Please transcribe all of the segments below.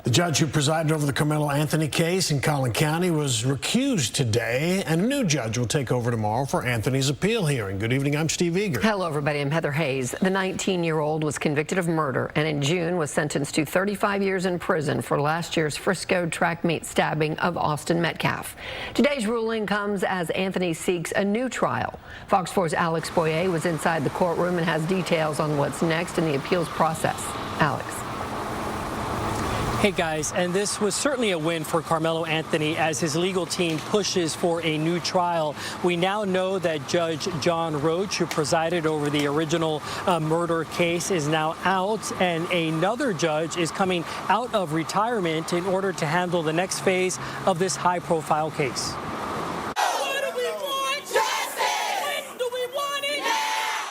The judge who presided over the Karmelo Anthony case in Collin County was recused today, and a new judge will take over tomorrow for Anthony's appeal hearing. Good evening, I'm Steve Eager. Hello, everybody. I'm Heather Hayes. The 19-year-old was convicted of murder and in June was sentenced to 35 years in prison for last year's Frisco track meet stabbing of Austin Metcalf. Today's ruling comes as Anthony seeks a new trial. Fox 4's Alex Boyer was inside the courtroom and has details on what's next in the appeals process. Alex. Hey guys, and this was certainly a win for Karmelo Anthony as his legal team pushes for a new trial. We now know that Judge John Roach, who presided over the original murder case, is now out, and another judge is coming out of retirement in order to handle the next phase of this high-profile case.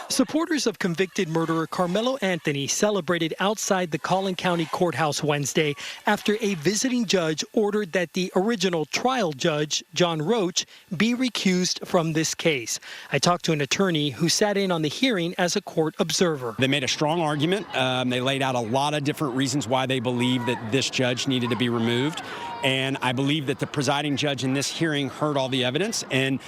Supporters of convicted murderer Karmelo Anthony celebrated outside the Collin County courthouse Wednesday after a visiting judge ordered that the original trial judge, John Roach, be recused from this case. I talked to an attorney who sat in on the hearing as a court observer. They made a strong argument. They laid out a lot of different reasons why they believe that this judge needed to be removed. And I believe that the presiding judge in this hearing heard all the evidence and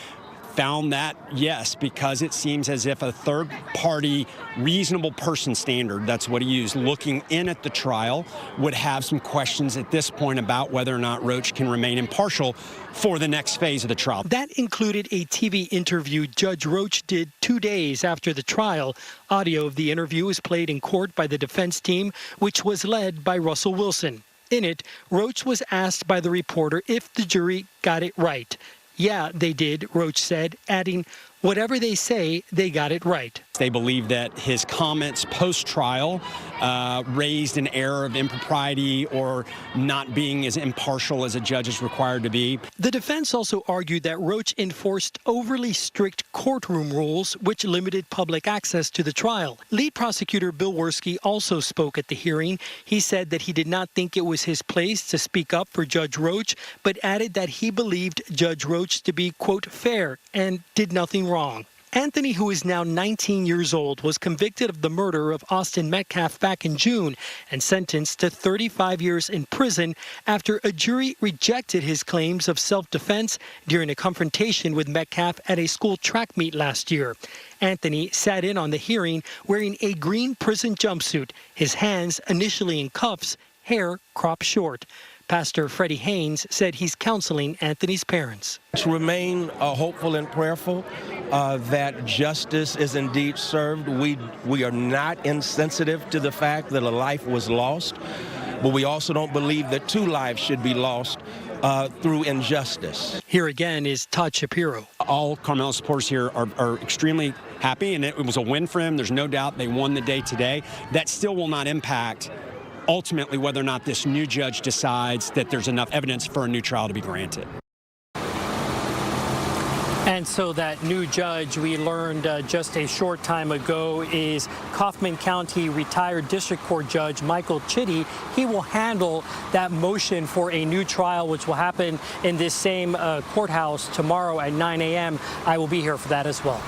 found that, yes, because it seems as if a third-party reasonable person standard, that's what he used, looking in at the trial, would have some questions at this point about whether or not Roach can remain impartial for the next phase of the trial. That included a TV interview Judge Roach did 2 days after the trial. Audio of the interview was played in court by the defense team, which was led by Russell Wilson. In it, Roach was asked by the reporter if the jury got it right. Yeah, they did, Roach said, adding, whatever they say, they got it right. They believe that his comments post-trial raised an air of impropriety or not being as impartial as a judge is required to be. The defense also argued that Roach enforced overly strict courtroom rules, which limited public access to the trial. Lead prosecutor Bill Werski also spoke at the hearing. He said that he did not think it was his place to speak up for Judge Roach, but added that he believed Judge Roach to be, quote, fair and did nothing wrong. Anthony, who is now 19 years old, was convicted of the murder of Austin Metcalf back in June and sentenced to 35 years in prison after a jury rejected his claims of self-defense during a confrontation with Metcalf at a school track meet last year. Anthony sat in on the hearing wearing a green prison jumpsuit, his hands initially in cuffs, hair cropped short. Pastor Freddie Haynes said he's counseling Anthony's parents. To remain hopeful and prayerful that justice is indeed served. We are not insensitive to the fact that a life was lost, but we also don't believe that 2 lives should be lost through injustice. Here again is Todd Shapiro. All Karmelo supporters here are extremely happy, and it was a win for him. There's no doubt they won the day today. That still will not impact ultimately whether or not this new judge decides that there's enough evidence for a new trial to be granted. And so that new judge we learned just a short time ago is Kaufman County retired District Court Judge Michael Chitty. He will handle that motion for a new trial, which will happen in this same courthouse tomorrow at 9 a.m. I will be here for that as well.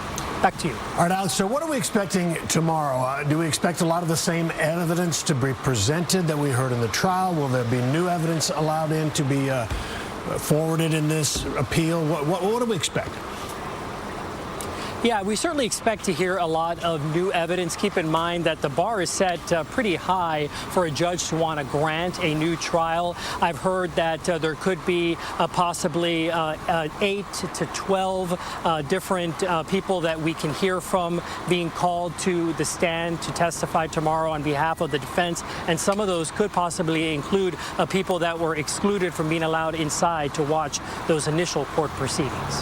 Back to you. All right, Alex, so what are we expecting tomorrow? Do we expect a lot of the same evidence to be presented that we heard in the trial? Will there be new evidence allowed in to be forwarded in this appeal? What do we expect? Yeah, we certainly expect to hear a lot of new evidence. Keep in mind that the bar is set pretty high for a judge to want to grant a new trial. I've heard that there could be possibly 8 to 12 different people that we can hear from being called to the stand to testify tomorrow on behalf of the defense. And some of those could possibly include people that were excluded from being allowed inside to watch those initial court proceedings.